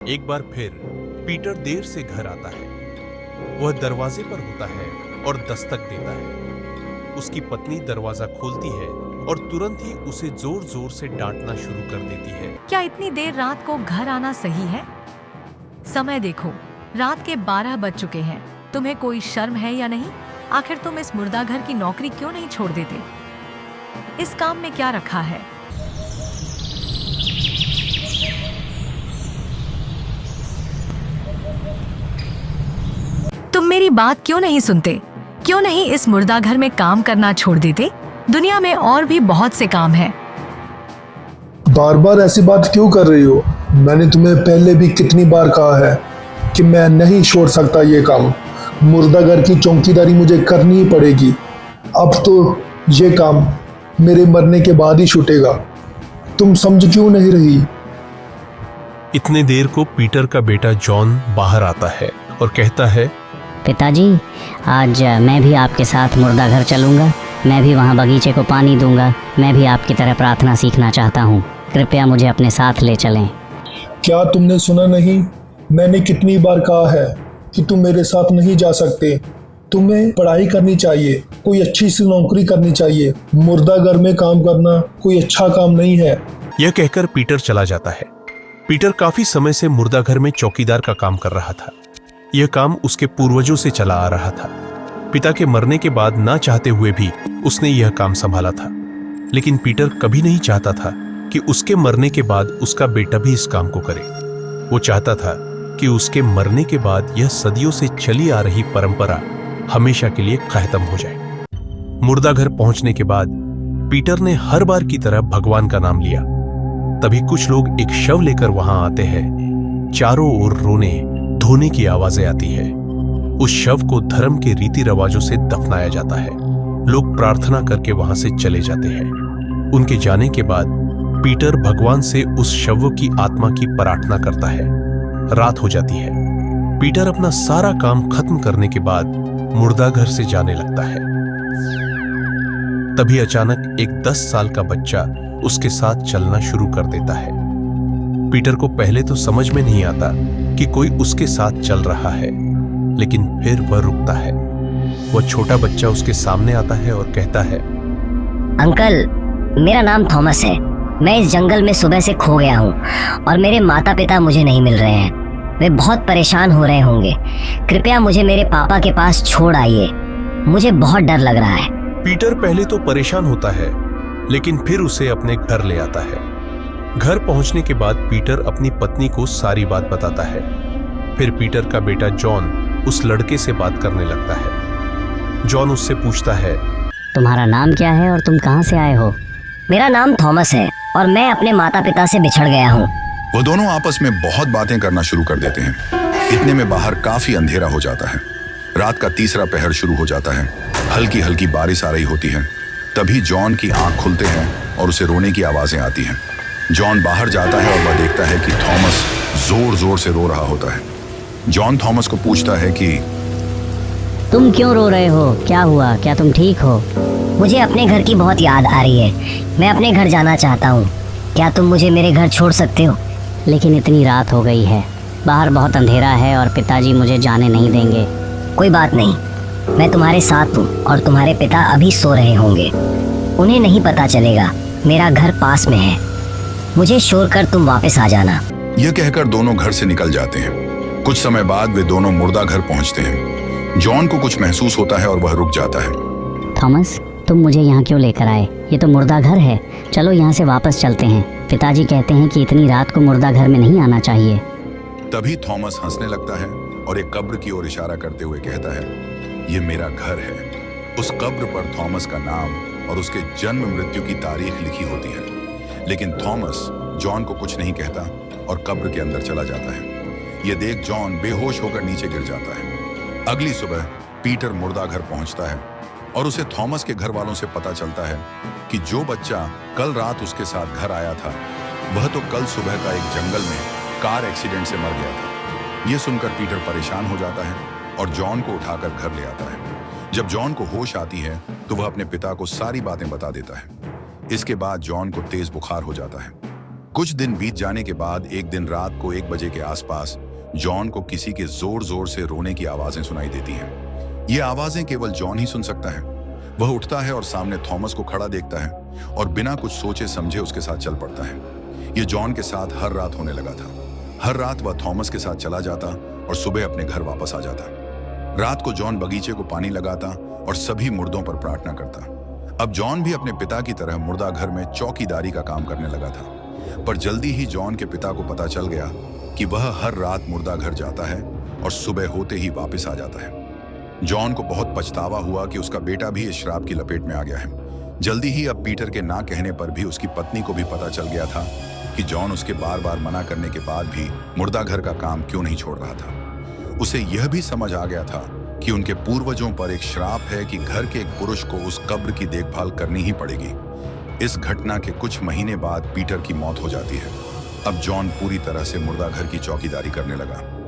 एक बार फिर पीटर देर से घर आता है। वह दरवाजे पर होता है और दस्तक देता है। उसकी पत्नी दरवाजा खोलती है और तुरंत ही उसे जोर जोर से डांटना शुरू कर देती है। क्या इतनी देर रात को घर आना सही है? समय देखो, रात के 12 बज चुके हैं। तुम्हें कोई शर्म है या नहीं? आखिर तुम इस मुर्दा घर की नौकरी क्यों नहीं छोड़ देते? इस काम में क्या रखा है? तुम मेरी बात क्यों नहीं सुनते? क्यों नहीं इस मुर्दा घर में काम करना छोड़ देते? दुनिया में और भी बहुत से काम हैं। बार बार ऐसी बात क्यों कर रही हो? मैंने तुम्हें पहले भी कितनी बार कहा है कि मैं नहीं छोड़ सकता ये काम। मुर्दा घर की चौकीदारी मुझे करनी ही पड़ेगी। अब तो ये काम मेरे मरने के बाद ही छूटेगा। तुम समझ क्यों नहीं रही? इतने देर को पीटर का बेटा जॉन बाहर आता है और कहता है, पिताजी, आज मैं भी आपके साथ मुर्दा घर चलूँगा। मैं भी वहाँ बगीचे को पानी दूंगा। मैं भी आपकी तरह प्रार्थना सीखना चाहता हूँ। कृपया मुझे अपने साथ ले चलें। क्या तुमने सुना नहीं? मैंने कितनी बार कहा है कि तुम मेरे साथ नहीं जा सकते। तुम्हें पढ़ाई करनी चाहिए, कोई अच्छी सी नौकरी करनी चाहिए। मुर्दा घर में काम करना कोई अच्छा काम नहीं है। यह कहकर पीटर चला जाता है। पीटर काफी समय से मुर्दा घर में चौकीदार का काम कर रहा था। यह काम उसके पूर्वजों से चला आ रहा था। पिता के मरने के बाद ना चाहते हुए भी उसने यह काम संभाला था। लेकिन पीटर कभी नहीं चाहता था कि उसके मरने के बाद उसका बेटा भी इस काम को करे। वो चाहता था कि उसके मरने के बाद यह सदियों से चली आ रही परंपरा हमेशा के लिए खत्म हो जाए। मुर्दा घर पहुंचने के बाद पीटर ने हर बार की तरह भगवान का नाम लिया। तभी कुछ लोग एक शव लेकर वहां आते हैं। चारों ओर रोने धोने की आवाजें आती है। उस शव को धर्म के रीति रिवाजों से दफनाया जाता है। लोग प्रार्थना करके वहां से चले जाते हैं। उनके जाने के बाद पीटर भगवान से उस शव की आत्मा की प्रार्थना करता है। रात हो जाती है। पीटर अपना सारा काम खत्म करने के बाद मुर्दा घर से जाने लगता है। तभी अचानक एक 10 साल का बच्चा उसके साथ चलना शुरू कर देता है। पीटर को पहले तो समझ में नहीं आता कि कोई उसके साथ चल रहा है, लेकिन फिर वह रुकता है। वह छोटा बच्चा उसके सामने आता है और कहता है, अंकल, मेरा नाम थॉमस है। मैं इस जंगल में सुबह से खो गया हूँ और मेरे माता पिता मुझे नहीं मिल रहे हैं। वे बहुत परेशान हो रहे होंगे। कृपया मुझे मेरे पापा के पास छोड़ आइए। मुझे बहुत डर लग रहा है। पीटर पहले तो परेशान होता है, लेकिन फिर उसे अपने घर ले आता है। घर पहुंचने के बाद पीटर अपनी पत्नी को सारी बात बताता है। फिर पीटर का बेटा जॉन उस लड़के से बात करने लगता है। जॉन उससे पूछता है, तुम्हारा नाम क्या है और तुम कहाँ से आए हो? मेरा नाम थॉमस है और मैं अपने माता पिता से बिछड़ गया हूँ। वो दोनों आपस में बहुत बातें करना शुरू कर देते हैं। इतने में बाहर काफी अंधेरा हो जाता है। रात का तीसरा पहर शुरू हो जाता है। हल्की हल्की बारिश आ रही होती है। तभी जॉन की आंख खुलते हैं और उसे रोने की आवाजें आती हैं। जॉन बाहर जाता है और वह देखता है कि थॉमस जोर जोर से रो रहा होता है। जॉन थॉमस को पूछता है कि तुम क्यों रो रहे हो? क्या हुआ? क्या तुम ठीक हो? मुझे अपने घर की बहुत याद आ रही है। मैं अपने घर जाना चाहता हूँ। क्या तुम मुझे मेरे घर छोड़ सकते हो? लेकिन इतनी रात हो गई है, बाहर बहुत अंधेरा है और पिताजी मुझे जाने नहीं देंगे। कोई बात नहीं, मैं तुम्हारे साथ हूँ और तुम्हारे पिता अभी सो रहे होंगे। उन्हें नहीं पता चलेगा। मेरा घर पास में है। मुझे छोड़कर तुम वापस आ जाना। यह कहकर दोनों घर से निकल जाते हैं। कुछ समय बाद वे दोनों मुर्दा घर पहुंचते हैं। जॉन को कुछ महसूस होता है और वह रुक जाता है। थॉमस, तुम मुझे यहाँ क्यों लेकर आए? ये तो मुर्दा घर है। चलो यहाँ से वापस चलते हैं। पिताजी कहते हैं कि इतनी रात को मुर्दा घर में नहीं आना चाहिए। तभी थॉमस हंसने लगता है और एक कब्र की ओर इशारा करते हुए कहता है, ये मेरा घर है। उस कब्र पर थॉमस का नाम और उसके जन्म मृत्यु की तारीख लिखी होती है। लेकिन थॉमस जॉन को कुछ नहीं कहता और कब्र के अंदर चला जाता है। यह देख जॉन बेहोश होकर नीचे गिर जाता है। अगली सुबह पीटर मुर्दा घर पहुंचता है और उसे थॉमस के घर वालों से पता चलता है कि जो बच्चा कल रात उसके साथ घर आया था, वह तो कल सुबह का एक जंगल में कार एक्सीडेंट से मर गया था। यह सुनकर पीटर परेशान हो जाता है और जॉन को उठाकर घर ले आता है। जब जॉन को होश आती है तो वह अपने पिता को सारी बातें बता देता है। इसके बाद जॉन को तेज बुखार हो जाता है। कुछ दिन बीत जाने के बाद एक दिन रात को 1 बजे के आसपास जॉन को किसी के जोर जोर से रोने की आवाजें सुनाई देती हैं। ये आवाजें केवल जॉन ही सुन सकता है। वह उठता है और सामने थॉमस को खड़ा देखता है और बिना कुछ सोचे समझे उसके साथ चल पड़ता है। ये जॉन के साथ हर रात होने लगा था। हर रात वह थॉमस के साथ चला जाता और सुबह अपने घर वापस आ जाता। रात को जॉन बगीचे को पानी लगाता और सभी मुर्दों पर प्रार्थना करता। अब जॉन भी अपने पिता की तरह मुर्दा घर में चौकीदारी का काम करने लगा था। पर जल्दी ही जॉन के पिता को पता चल गया कि वह हर रात मुर्दा घर जाता है और सुबह होते ही वापस आ जाता है। जॉन को बहुत पछतावा हुआ कि उसका बेटा भी इस शराब की लपेट में आ गया है। जल्दी ही अब पीटर के ना कहने पर भी उसकी पत्नी को भी पता चल गया था कि जॉन उसके बार बार मना करने के बाद भी मुर्दा घर का काम क्यों नहीं छोड़ रहा था। उसे यह भी समझ आ गया था कि उनके पूर्वजों पर एक श्राप है कि घर के एक पुरुष को उस कब्र की देखभाल करनी ही पड़ेगी। इस घटना के कुछ महीने बाद पीटर की मौत हो जाती है। अब जॉन पूरी तरह से मुर्दा घर की चौकीदारी करने लगा।